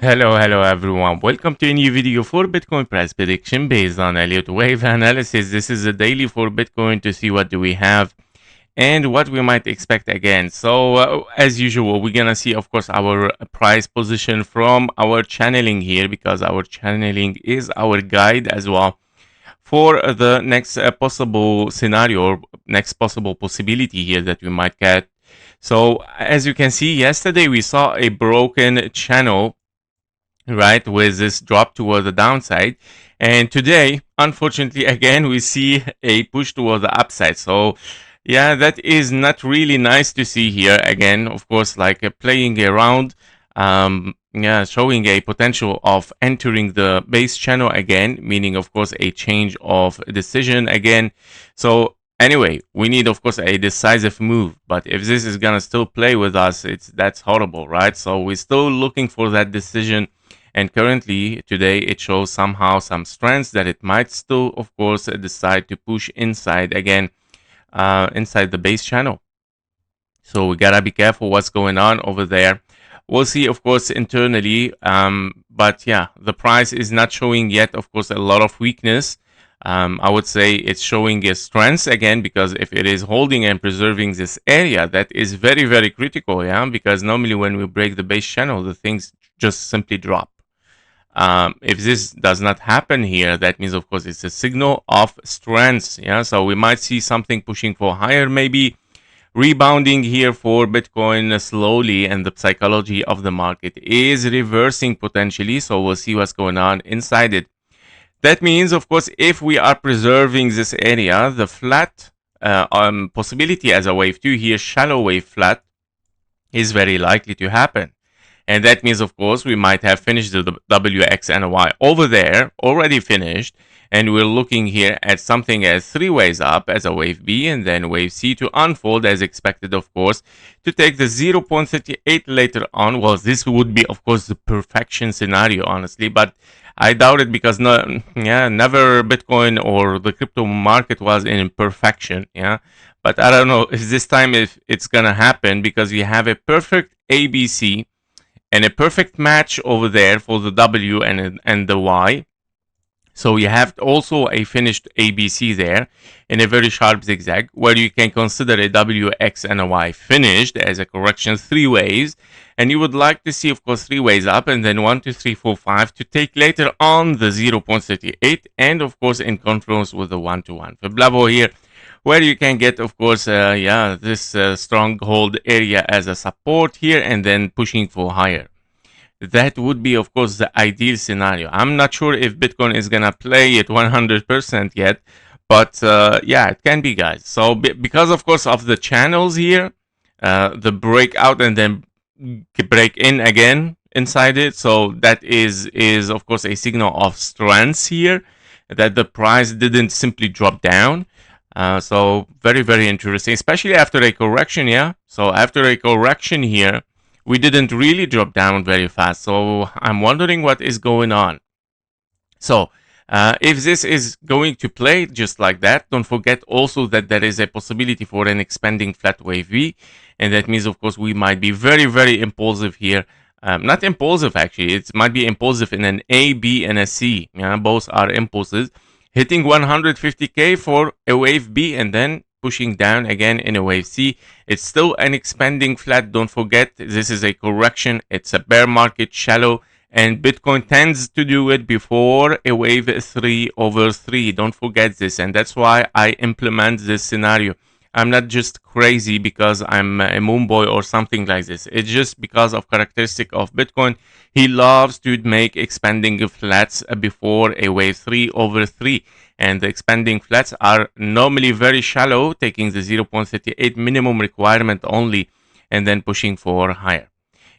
Hello everyone. Welcome to a new video for Bitcoin price prediction based on Elliott Wave analysis. This is a daily for Bitcoin to see what do we have and what we might expect again. So as usual, we're gonna see, of course, our price position from our channeling here, because our channeling is our guide as well for the next possible scenario or next possible possibility here that we might get. So as you can see, yesterday we saw a broken channel, right, with this drop toward the downside, and today unfortunately again we see a push toward the upside. So yeah, that is not really nice to see here again, of course, like playing around, yeah, showing a potential of entering the base channel again, meaning of course a change of decision again. So anyway, we need of course a decisive move, but if this is gonna still play with us, that's horrible, right? So we're still looking for that decision. And currently, today, it shows somehow some strengths that it might still, of course, decide to push inside again, inside the base channel. So we gotta be careful what's going on over there. We'll see, of course, internally. But yeah, the price is not showing yet, of course, a lot of weakness. I would say it's showing a strength again, because if it is holding and preserving this area, that is very, very critical, yeah? Because normally when we break the base channel, the things just simply drop. If this does not happen here, that means, of course, it's a signal of strength. Yeah, so we might see something pushing for higher, maybe rebounding here for Bitcoin slowly, and the psychology of the market is reversing potentially. So we'll see what's going on inside it. That means, of course, if we are preserving this area, the flat possibility as a wave 2 here, shallow wave flat, is very likely to happen. And that means, of course, we might have finished the W, X, and Y over there, already finished. And we're looking here at something as 3 ways up as a wave B, and then wave C to unfold as expected, of course, to take the 0.38 later on. Well, this would be, of course, the perfection scenario, honestly, but I doubt it, because never Bitcoin or the crypto market was in perfection, yeah. But I don't know if this time if it's gonna happen, because you have a perfect ABC and a perfect match over there for the W and the Y. So you have also a finished ABC there in a very sharp zigzag, where you can consider a W, X, and a Y finished as a correction 3 ways. And you would like to see, of course, 3 ways up, and then 1, 2, 3, 4, 5 to take later on the 0.38, and of course in confluence with the 1-to-1 Fib level here, where you can get, of course, this stronghold area as a support here, and then pushing for higher. That would be, of course, the ideal scenario. I'm not sure if Bitcoin is gonna play it 100% yet, but yeah, it can be, guys. So because, of course, of the channels here, the breakout and then break in again inside it, so that is of course a signal of strength here, that the price didn't simply drop down. So very, very interesting, especially after a correction. Yeah, so after a correction here, we didn't really drop down very fast. So I'm wondering what is going on. So if this is going to play just like that, don't forget also that there is a possibility for an expanding flat wave V, and that means, of course, we might be very, very impulsive here. Not impulsive, actually, it might be impulsive in an A, B, and a C. Yeah, both are impulses, hitting 150k for a wave B, and then pushing down again in a wave C. It's still an expanding flat. Don't forget, this is a correction. It's a bear market, shallow, and Bitcoin tends to do it before a wave 3/3. Don't forget this, and that's why I implement this scenario. I'm not just crazy because I'm a moon boy or something like this. It's just because of characteristic of Bitcoin. He loves to make expanding flats before a wave 3/3. And the expanding flats are normally very shallow, taking the 0.38 minimum requirement only, and then pushing for higher.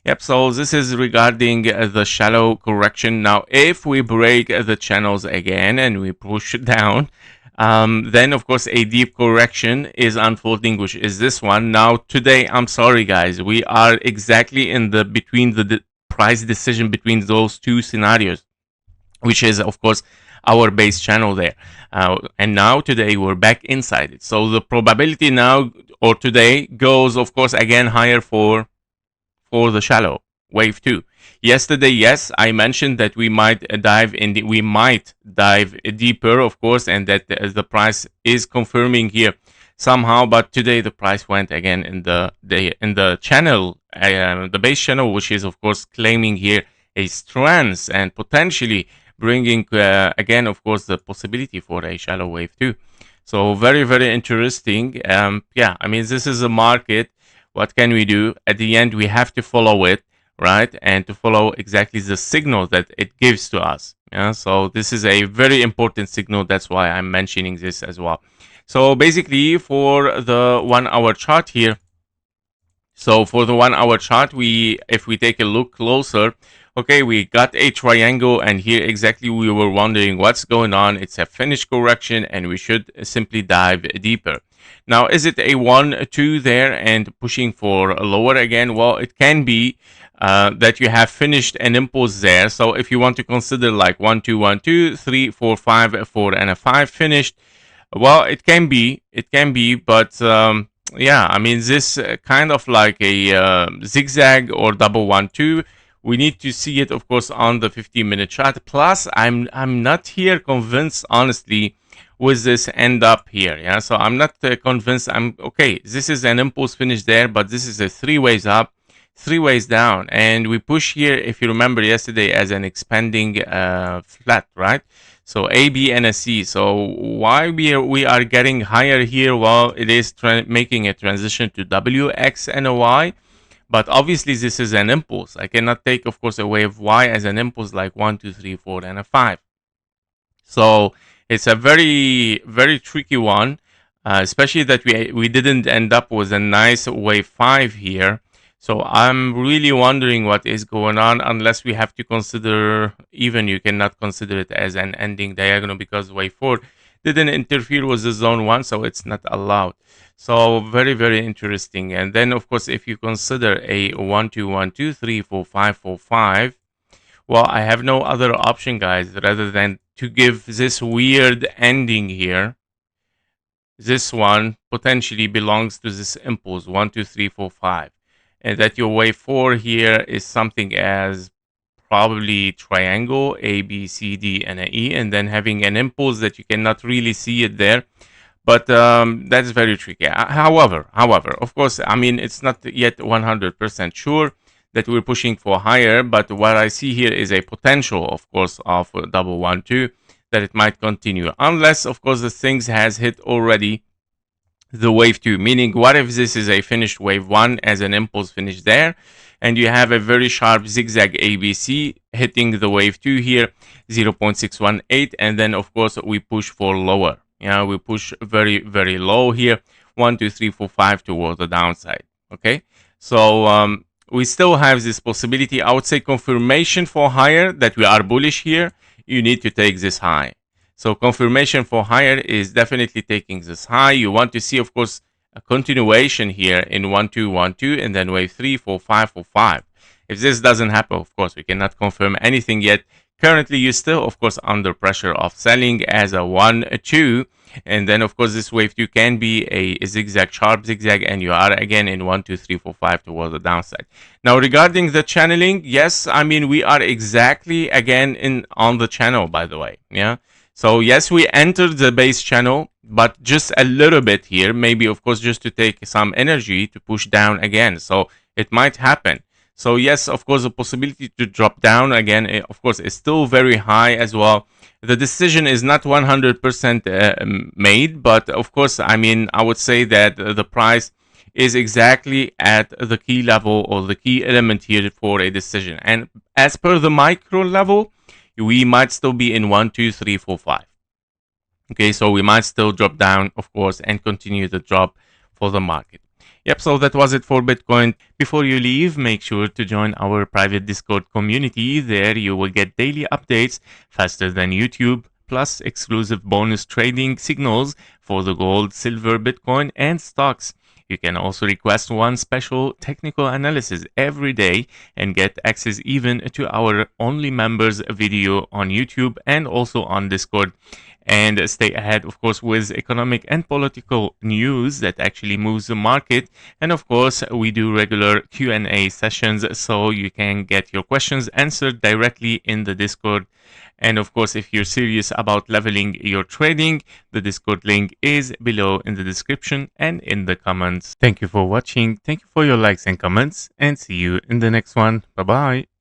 Yep, so this is regarding the shallow correction. Now, if we break the channels again and we push down, then of course a deep correction is unfolding, which is this one. Now today, I'm sorry guys, we are exactly in the between the price decision between those two scenarios, which is of course our base channel there, and now today we're back inside it. So the probability now or today goes of course again higher for for the shallow wave 2. Yesterday, yes, I mentioned that we might dive deeper, of course, and that the price is confirming here somehow. But today the price went again in the channel, the base channel, which is of course claiming here a strength and potentially bringing again, of course, the possibility for a shallow wave 2. So very, very interesting. Yeah, I mean, this is a market. What can we do? At the end, we have to follow it, right? And to follow exactly the signal that it gives to us. Yeah, so this is a very important signal. That's why I'm mentioning this as well. So basically, for the 1 hour chart here, so for the 1 hour chart, if we take a look closer, okay, we got a triangle, and here exactly we were wondering what's going on. It's a finished correction, and we should simply dive deeper. Now, is it a 1-2 there and pushing for a lower again? Well, it can be that you have finished an impulse there. So if you want to consider like 1-2, 1-2, 3, 4, 5, 4, and a 5 finished, well, it can be, but yeah, I mean, this kind of like a zigzag or double 1-2. We need to see it, of course, on the 15-minute chart. Plus, I'm not here convinced, honestly, with this end up here. Yeah, so I'm not convinced. Okay. This is an impulse finish there, but this is a 3 ways up, 3 ways down, and we push here. If you remember yesterday, as an expanding flat, right? So A, B, and a C. So why we are getting higher here? Well, it is making a transition to W, X, and a Y. But obviously, this is an impulse. I cannot take, of course, a wave Y as an impulse like 1, 2, 3, 4, and a 5. So it's a very, very tricky one, especially that we didn't end up with a nice wave 5 here. So I'm really wondering what is going on, unless we have to consider, even you cannot consider it as an ending diagonal because wave 4 didn't interfere with the zone 1, so it's not allowed. So very, very interesting. And then, of course, if you consider a 1, 2, 1, 2, 3, 4, 5, 4, 5, well, I have no other option, guys, rather than to give this weird ending here. This one potentially belongs to this impulse 1, 2, 3, 4, 5. And that your wave 4 here is something as probably triangle A, B, C, D, and an E, and then having an impulse that you cannot really see it there. But that's very tricky. However, of course, I mean, it's not yet 100% sure that we're pushing for higher, but what I see here is a potential, of course, of double 1, 2, that it might continue. Unless, of course, the things has hit already the wave 2, meaning what if this is a finished wave 1 as an impulse finish there, and you have a very sharp zigzag ABC hitting the wave 2 here, 0.618, and then of course we push for lower. Yeah, we push very, very low here, 1, 2, 3, 4, 5 towards the downside. Okay, so we still have this possibility. I would say confirmation for higher that we are bullish here, you need to take this high. So confirmation for higher is definitely taking this high. You want to see, of course, a continuation here in 1, 2, 1, 2, and then wave 3, 4, 5, 4, 5. If this doesn't happen, of course, we cannot confirm anything yet. Currently, you're still, of course, under pressure of selling as a 1, 2. And then, of course, this wave 2 can be a zigzag, sharp zigzag, and you are again in 1, 2, 3, 4, 5 towards the downside. Now, regarding the channeling, yes, I mean, we are exactly again on the channel, by the way. Yeah. So yes, we entered the base channel, but just a little bit here, maybe of course just to take some energy to push down again. So it might happen. So yes, of course, the possibility to drop down again, of course, is still very high as well. The decision is not 100% made, but of course, I mean, I would say that the price is exactly at the key level or the key element here for a decision. And as per the micro level, we might still be in 1, 2, 3, 4, 5. Okay, so we might still drop down, of course, and continue the drop for the market. Yep, so that was it for Bitcoin. Before you leave, make sure to join our private Discord community. There you will get daily updates faster than YouTube, plus exclusive bonus trading signals for the gold, silver, Bitcoin, and stocks. You can also request one special technical analysis every day and get access even to our only members video on YouTube and also on Discord. and stay ahead, of course, with economic and political news that actually moves the market. And of course, we do regular Q&A sessions, so you can get your questions answered directly in the Discord. And of course, if you're serious about leveling your trading, the Discord link is below in the description and in the comments. Thank you for watching. Thank you for your likes and comments, and see you in the next one. Bye bye.